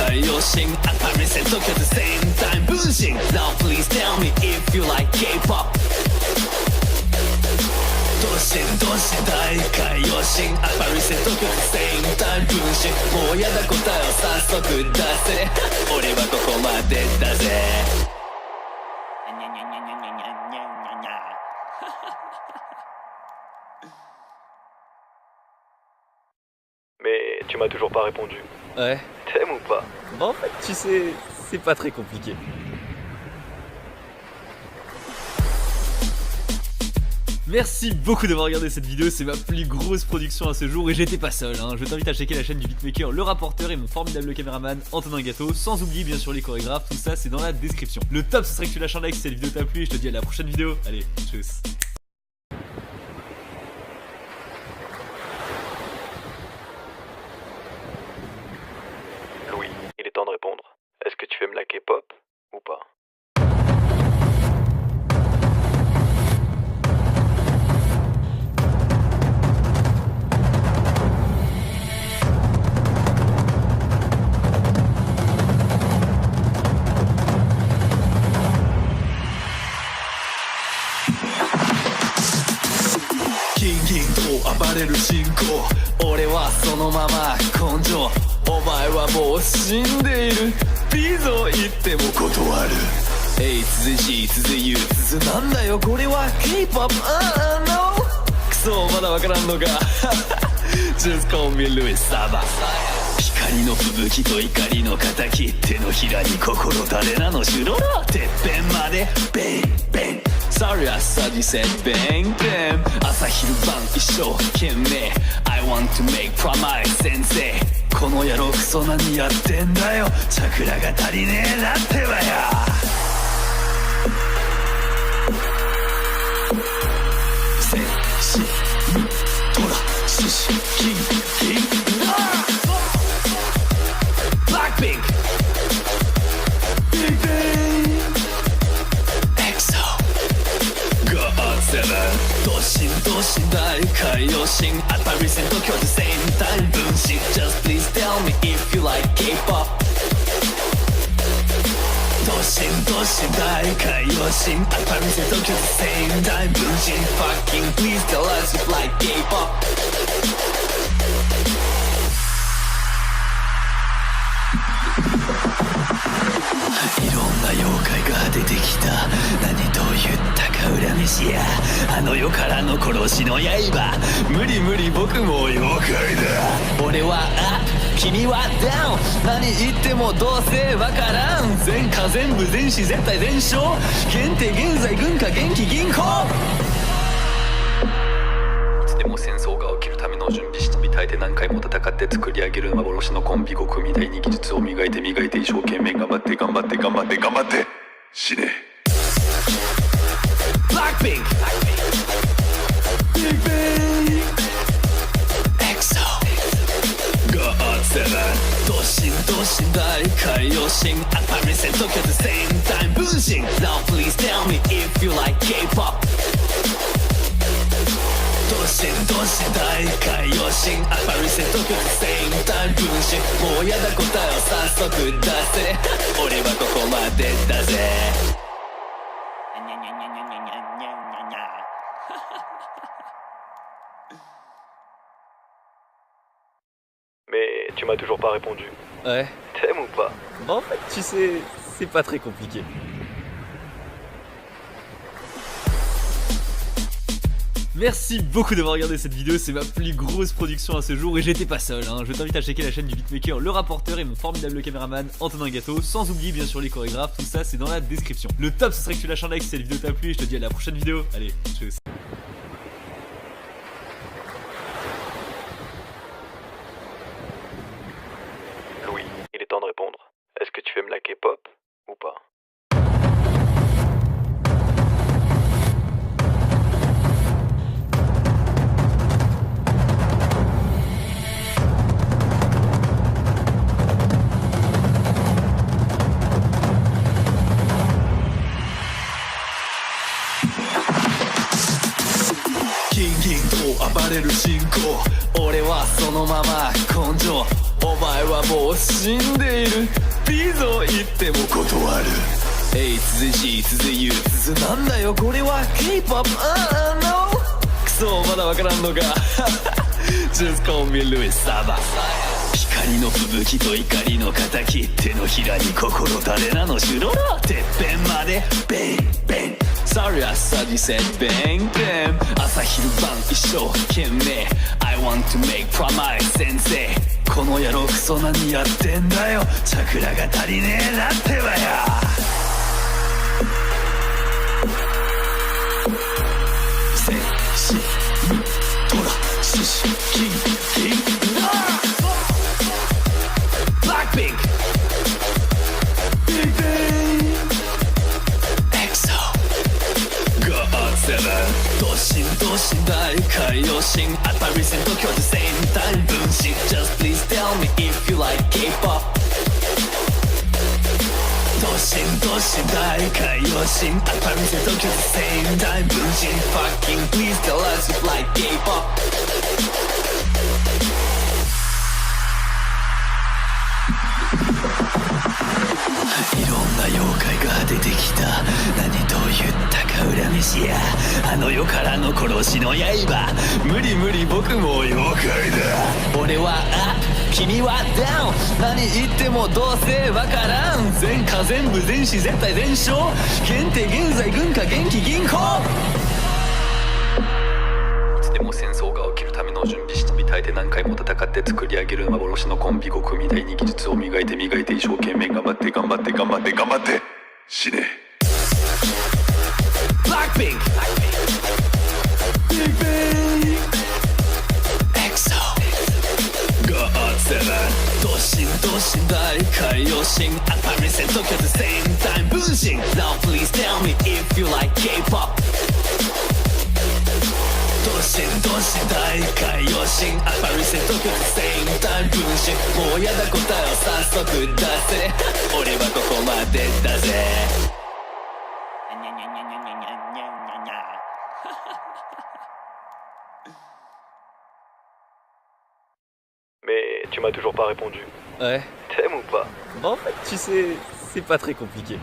海洋神アパリセン東京でセインタイム分身 Now please tell me if you like K-POPドシン大海洋神アパリセン東京でセインタイム分身もうやだ答えを早速出せ俺はここまでだぜMais tu m'as toujours pas répondu. Ouais. T'aimes ou pas? En fait, tu sais, c'est pas très compliqué. Merci beaucoup d'avoir regardé cette vidéo, c'est ma plus grosse production à ce jour et j'étais pas seul, hein. Je t'invite à checker la chaîne du beatmaker, le rapporteur et mon formidable caméraman Antonin Gâteau, sans oublier bien sûr les chorégraphes, tout ça c'est dans la description. Le top ce serait que tu lâches un like si cette vidéo t'a plu et je te dis à la prochaine vidéo, allez, tchuss. Louis, il est temps de répondre. Est-ce que tu aimes la K-pop ou pas?ギンと暴れる進行俺はそのまま根性お前はもう死んでいるいざ言っても断る A 続 G 続 U 続なんだよこれは K-POP No クソまだわからんのかJust call me Louis Saba 光の吹雪と怒りの敵手のひらに心誰なの城のてっぺんまでベンベン Sorry I said you said bang bang 朝昼晩一生懸命 I want to make promise 先生この野郎クソ何やってんだよチャクラが足りねえなってばやセシミトラシシキンキンブラックピンクビッグベンエクソゴッツセブンドシン大海洋神アパリセン東京でセインタイム分身 Just please tell me if you like K-POP ドシン大海洋神アパリセン東京でセインタイム分身 Fucking please tell us if you like K-POPいろんな妖怪が出てきた何と言ったか恨めしやあの世からの殺しの刃無理僕も妖怪だ俺はアップ君はダウン何言ってもどうせわからん全科全部全死絶対全勝限定現在軍歌元気銀行いつでも戦争が起きるための準備したみたいで何回も戦って作り上げる幻のコンビ5組第2技術を磨いて一生懸命頑張って死ねブラックピンクビッグベンエクソゴッツセブンドシン大海洋神アパリセン東京でセインタイム分身 Now please tell me if you like K-POP ドシしどし大海洋神アパリセット曲セインタイム分子もうやだ答えを早速出せ俺はここまでだぜMais tu m'as toujours pas répondu. Ouais. T'aimes ou pas? En fait, tu sais, c'est pas très compliqué. Merci beaucoup d'avoir regardé cette vidéo, c'est ma plus grosse production à ce jour et j'étais pas seul, hein. Je t'invite à checker la chaîne du beatmaker, le rapporteur et mon formidable caméraman Antonin Gâteau, sans oublier bien sûr les chorégraphes, tout ça c'est dans la description. Le top ce serait que tu lâches un like si cette vidéo t'a plu et je te dis à la prochaine vidéo, allez, tchuss. Louis, il est temps de répondre. Est-ce que tu aimes la K-pop ou pas?金銀と暴れる進行俺はそのまま根性お前はもう死んでいるいいぞ言っても断る A 続き続 U 続なんだよこれは K-POP No クソまだわからんのかJust call me Louis Saba 光の吹雪と怒りの敵手のひらに心誰なの城のてっぺんまでベンベンSorry I said you said bang bang 朝昼晩一生懸命 I want to make promise 先生この野郎クソ何やってんだよチャクラが足りねえなってばやせしみとらししキンキンBlackpink Big Bang EXO God7 ドシンドシン大海洋神アパリセント今日 the same time 分身 Just please tell me if you like K-POP ドシンドシン大海洋神アパリセント今日 the same time 分身 Fucking please tell us if you like K-POPいろんな妖怪が出てきた何と言ったか恨めしやあの世からの殺しの刃無理無理僕も妖怪だ俺はアップ君はダウン何言ってもどうせわからん全科全部全死絶対全勝限定現在軍歌元気銀行いつでも戦争が起きるための準備してみたいで何回も戦って作り上げる幻のコンビ5組第2技術を磨いて一生懸命頑張って頑張って頑張って頑張って死ね Blackpink Big Bang EXO God7 ドシンドシン大海洋神アパリセント今日 the same time 分身 Now please tell me if you like K-POP ドシンドシン大海洋神アパリセント今日 the same time 分身もうやだ答えを早速出せ俺はここまでだぜMais tu m'as toujours pas répondu. Ouais. T'aimes ou pas? En fait, tu sais, c'est pas très compliqué.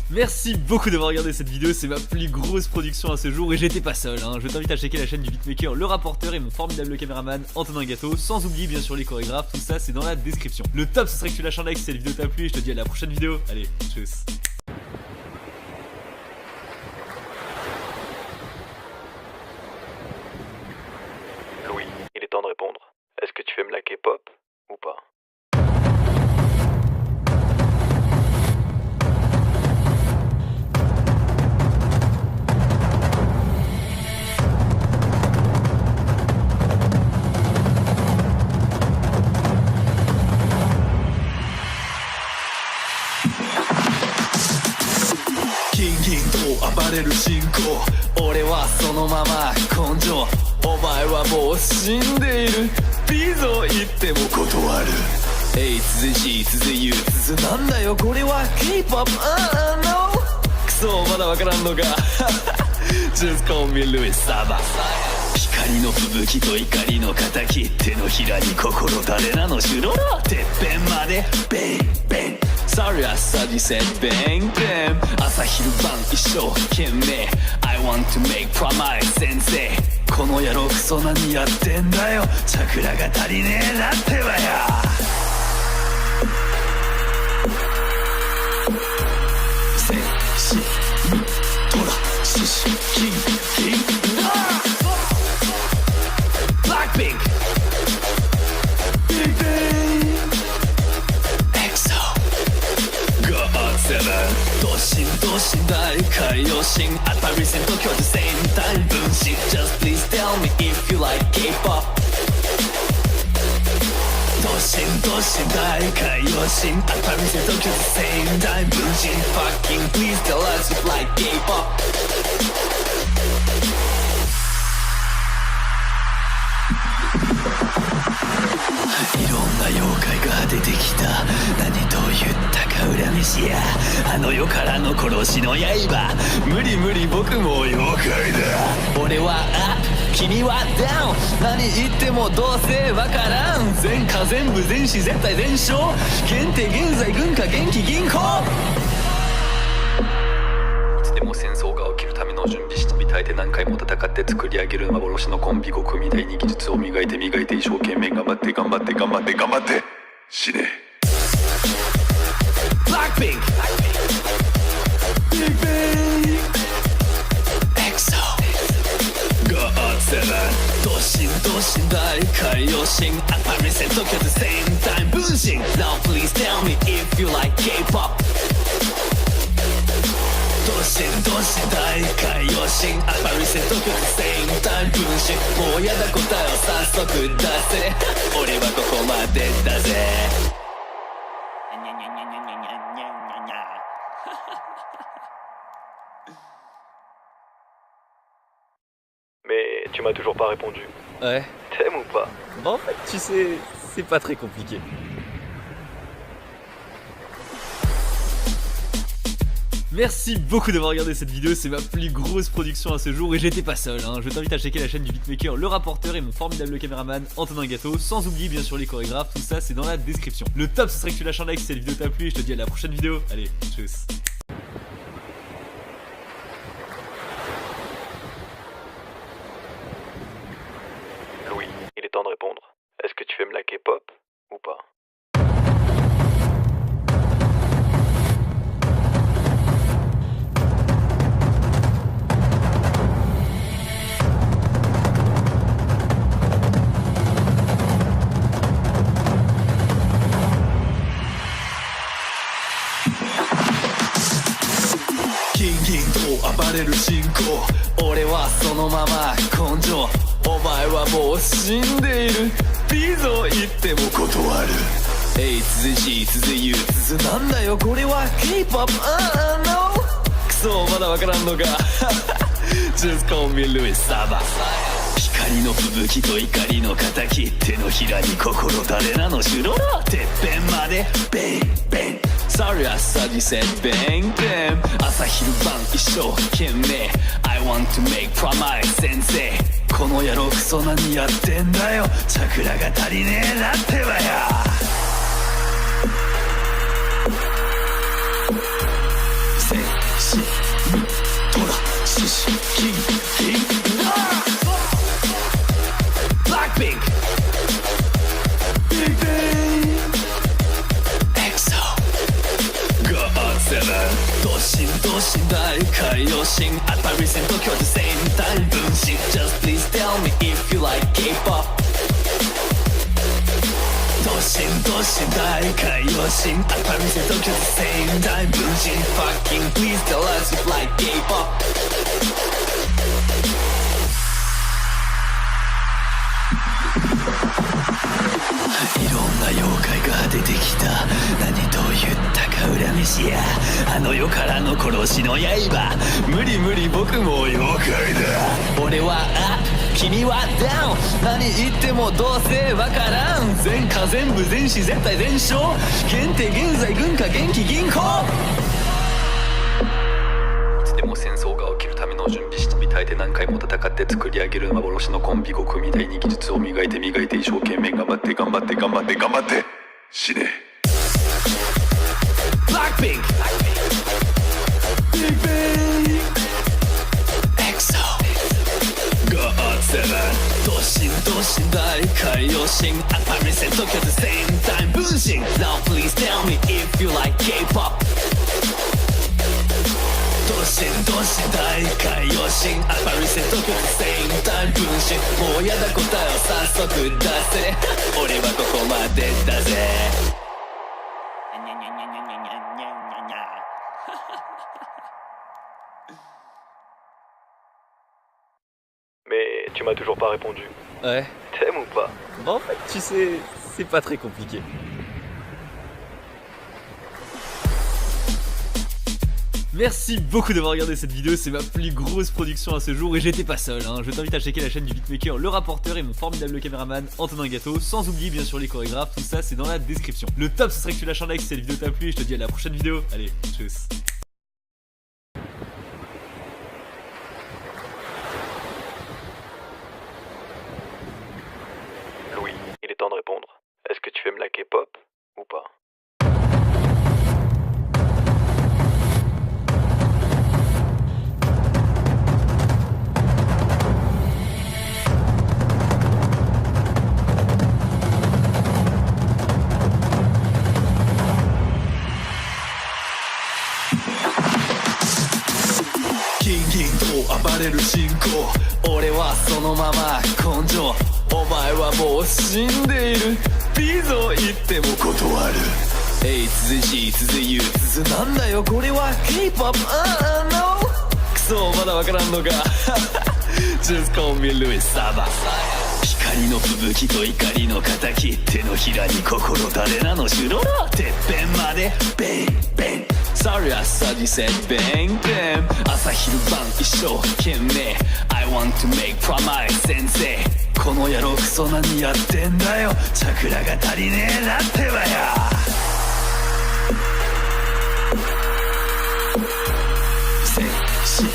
Merci beaucoup d'avoir regardé cette vidéo, c'est ma plus grosse production à ce jour et j'étais pas seul, hein. Je t'invite à checker la chaîne du beatmaker, le rapporteur et mon formidable caméraman Antonin Gâteau, sans oublier bien sûr les chorégraphes, tout ça c'est dans la description. Le top ce serait que tu lâches un like si cette vidéo t'a plu et je te dis à la prochaine vidéo, allez, tchuss. Louis, il est temps de répondre. Est-ce que tu aimes la K-pop ou pas?金銀と暴れる進行俺はそのまま根性お前はもう死んでいるいいぞ言っても断る A 続 G 続 U 続なんだよこれは K-POP No クそうまだわからんのかJust call me Louis Saba 光の吹雪と怒りの敵手のひらに心誰なの城のてっぺんまでベンベンSorry 朝にせベンベン朝昼晩一生懸命 I want to make promise 先生この野郎クソ何やってんだよチャクラが足りねえなってばやせしみトラシシキンキンBlackpink Big Bang EXO GOT7 同心同心大海洋心 At Paris and Tokyo at the same time 分身 Just please tell me if you like K-pop 同心同心大海洋心 At Paris and Tokyo at the same time 分身 Fucking please tell us if you like K-popいろんな妖怪が出てきた何と言ったか恨めしやあの世からの殺しの刃無理無理僕も妖怪だ俺はアップ君はダウン何言ってもどうせわからん全科全部全死絶対全勝検定現在軍歌元気銀行いつでも戦争が起きるための準備してみたいで何回も戦って作り上げる幻のコンビ5組第2技術を磨いて磨いて一生懸命頑張って頑張って頑張って頑張って死ねBlackpink Big Bang EXO GOT7 同心同心大海洋心 At Paris and Tokyo at the same time 分身 Now please tell me if you like K-pop 同心同心大海洋心 At Paris and Tokyo at the same time 分身もうやだ答えを早速出せ俺はここまでだぜMais tu m'as toujours pas répondu. Ouais. T'aimes ou pas? En fait, tu sais, c'est pas très compliqué. Merci beaucoup d'avoir regardé cette vidéo, c'est ma plus grosse production à ce jour et j'étais pas seul, hein. Je t'invite à checker la chaîne du beatmaker, le rapporteur et mon formidable caméraman Antonin Gâteau, sans oublier bien sûr les chorégraphes, tout ça c'est dans la description. Le top ce serait que tu lâches un like si cette vidéo t'a plu et je te dis à la prochaine vidéo, allez, tchuss. Louis, il est temps de répondre. Est-ce que tu aimes la K-pop ou pas?暴れる進行俺はそのまま根性お前はもう死んでいるいいぞ言っても断る A 続 G 続 U 続なんだよこれは K-pop No クソまだわからんのかJust call me Louis Saba 光の吹雪と怒りの敵手のひらに心誰なの城のてっぺんまでベンベンSorry 朝にせベンベン朝昼晩一生懸命 I want to make promise 先生この野郎クソ何やってんだよチャクラが足りねえなってばやせしみトラシシキンキンBlackpink Big Bang EXO GOT7 同心同心大海洋心 At Paris and Tokyo at the same time 分身 Just please tell me if you like K-pop 同心同心大海洋心 At Paris and Tokyo at the same time 分身 Fucking please tell us if you like K-popいろんな妖怪が出てきた何と言ったか恨めしやあの世からの殺しの刃無理無理僕も妖怪だ俺はアップ君はダウン何言ってもどうせわからん全科全部全死絶対全勝検定現在軍歌元気銀行の準備してみたいで何回も戦って作り上げる幻のコンビ5組第2技術を磨いて一生懸命頑張って死ね。 Blackpink Big Bang EXO GOT7 도신大海洋神 Apparent Tokyo at the same time 分身 Now please tell me if you like K-POP 도신大海洋神 Apparent Tokyo at the same time 分身もうやだ答えを早速出せ俺はここまでだぜMais tu m'as toujours pas répondu. Ouais. T'aimes ou pas? Bah en fait, tu sais, c'est pas très compliqué. Merci beaucoup d'avoir regardé cette vidéo, c'est ma plus grosse production à ce jour et j'étais pas seul, hein. Je t'invite à checker la chaîne du beatmaker, le rapporteur et mon formidable caméraman Antonin Gâteau, sans oublier bien sûr les chorégraphes, tout ça c'est dans la description. Le top ce serait que tu lâches un like si cette vidéo t'a plu et je te dis à la prochaine vidéo. Allez, tchuss. Louis, il est temps de répondre. Est-ce que tu aimes la K-pop ou pas?金と暴れる進行俺はそのまま根性お前はもう死んでいるビゾ言っても断る A 続 G 続 U 続なんだよこれは K-POP No クソまだわからんのかJust call me Louis Saba 光の吹雪と怒りの敵手のひらに心誰なの城のてっぺんまでベンベンSorry I saw you said bang bang 朝昼晩一生懸命 I want to make promise 先生この野郎クソ何やってんだよチャクラが足りねえなってばよせしみ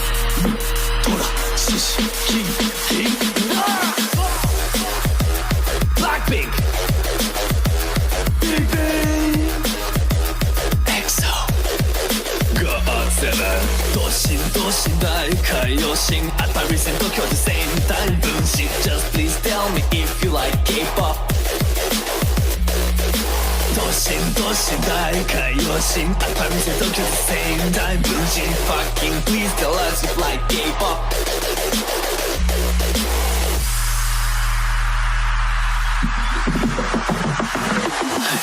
とらししキンキンBlackpink Big Bang EXO GOT7 도신大海洋神 Apparent Tokyo at the same time 分身 Just please tell me if you like K-POP 도신大海洋神 Apparent Tokyo at the same time 分身 Fucking please tell us if you like K-POP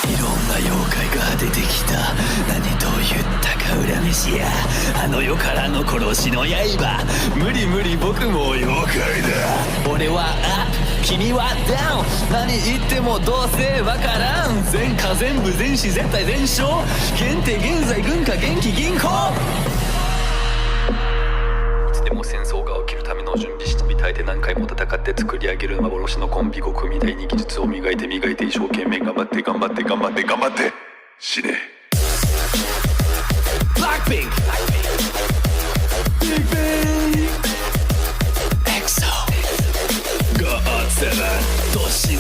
いろんな妖怪が出てきた何と言ったか恨めしやあの世からの殺しの刃無理僕も妖怪だ俺はアップ君はダウン何言ってもどうせわからん全科全部全死絶対全勝限定現在軍歌元気銀行いつでも戦争が起きるための準備してみたいで何回も戦って作り上げる幻のコンビ5組第2技術を磨いて一生懸命頑張って死ね Blackpink Big Bang EXO GOT7 도신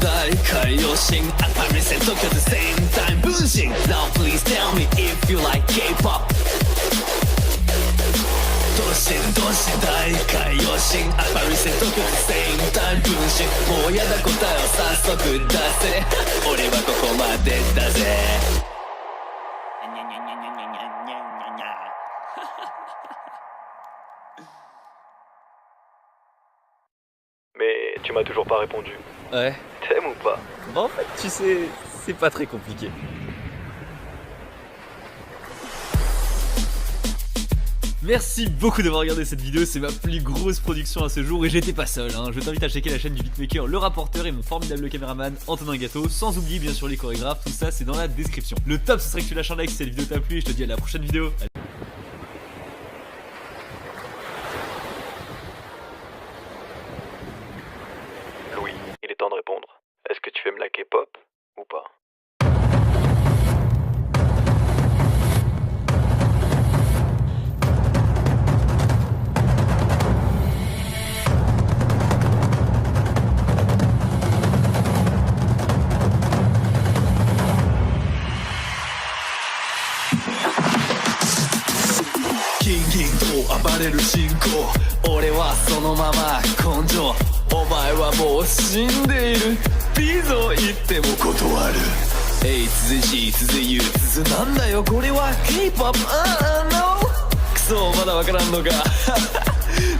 大海洋神 Apparent Tokyo at the same time 分身 Now please tell me if you like K-POP dosin大海洋神 Apparent Tokyo at the same time 分身もうやだ答えを早速出せ俺はここまでだぜMais tu m'as toujours pas répondu. Ouais. T'aimes ou pas? Bah en fait, tu sais, c'est pas très compliqué. Merci beaucoup d'avoir regardé cette vidéo, c'est ma plus grosse production à ce jour et j'étais pas seul, hein. Je t'invite à checker la chaîne du beatmaker, le rapporteur et mon formidable caméraman Antonin Gâteau, sans oublier bien sûr les chorégraphes, tout ça c'est dans la description. Le top ce serait que tu lâches un like si cette vidéo t'a plu et je te dis à la prochaine vidéo. Allez. Louis, il est temps de répondre. Est-ce que tu aimes la K-pop ou pas? 公俺はそのまま根性お前はもう死んでいるいいぞ言っても断る A 続 C 続 U 続なんだよこれは K-POP No クソまだわからんのか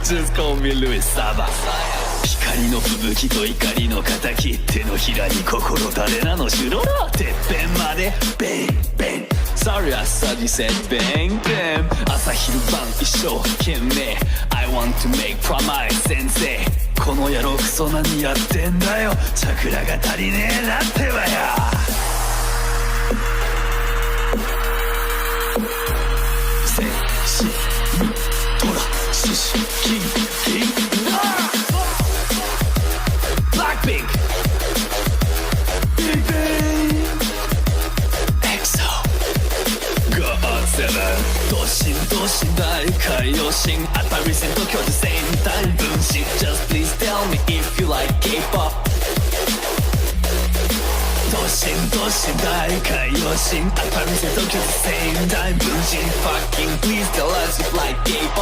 Just call me Louis Saba 光の吹雪と怒りの敵手のひらに心誰なのシュロロてっぺんまでベンベン Sorry 朝にせベンベン朝昼晩一生懸命 I want to make promise 先生この野郎クソ何やってんだよチャクラが足りねえなってばやせしみトラシシキンキンBlackpink Big Bang EXO GOT7 ドシンドシン大海洋神アパリセン東京でセンター分身 Just please tell me if you like K-POP ドシンドシン大海洋神アパリセン東京でセンター分身 Fucking please tell us if you like K-POP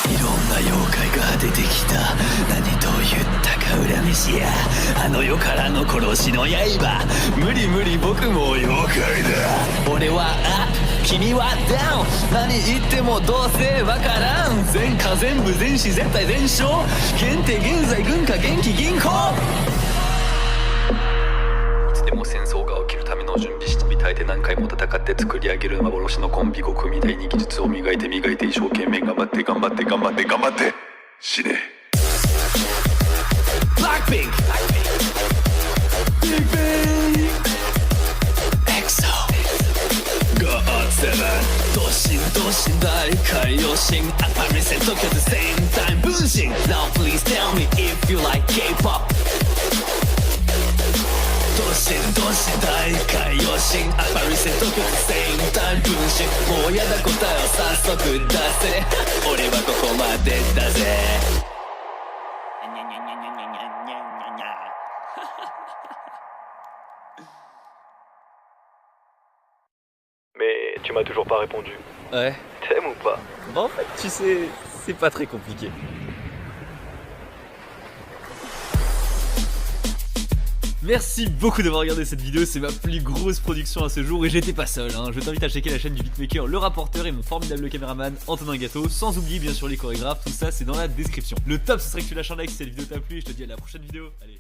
いろんな妖怪が出てきた何と言ったか恨めしやあの世からの殺しの刃無理無理僕も妖怪だ俺はアップ君はダウン何言ってもどうせわからん全科全部全死絶対全勝限定現在軍歌元気銀行いつでも戦争が起きるための準備してみたいて何回も戦って作り上げる幻のコンビ5組第2技術を磨いて一生懸命頑張って頑張って頑張って頑張って死ね Blackpink Big Bang EXO GOT7 ドシンドシン大海洋神アパリセン東京でセンター分身 Now please tell me if you like K-POP ドシンドシン大海洋神アパリセン東京でセンター分身もうやだ答えを早速出せ俺はここまでだぜMais tu m'as toujours pas répondu. Ouais. T'aimes ou pas? Bah en fait, tu sais, c'est pas très compliqué. Merci beaucoup d'avoir regardé cette vidéo, c'est ma plus grosse production à ce jour et j'étais pas seul, hein. Je t'invite à checker la chaîne du beatmaker, le rapporteur et mon formidable caméraman Antonin Gâteau, sans oublier bien sûr les chorégraphes, tout ça c'est dans la description. Le top ce serait que tu lâches un like si cette vidéo t'a plu et je te dis à la prochaine vidéo, allez.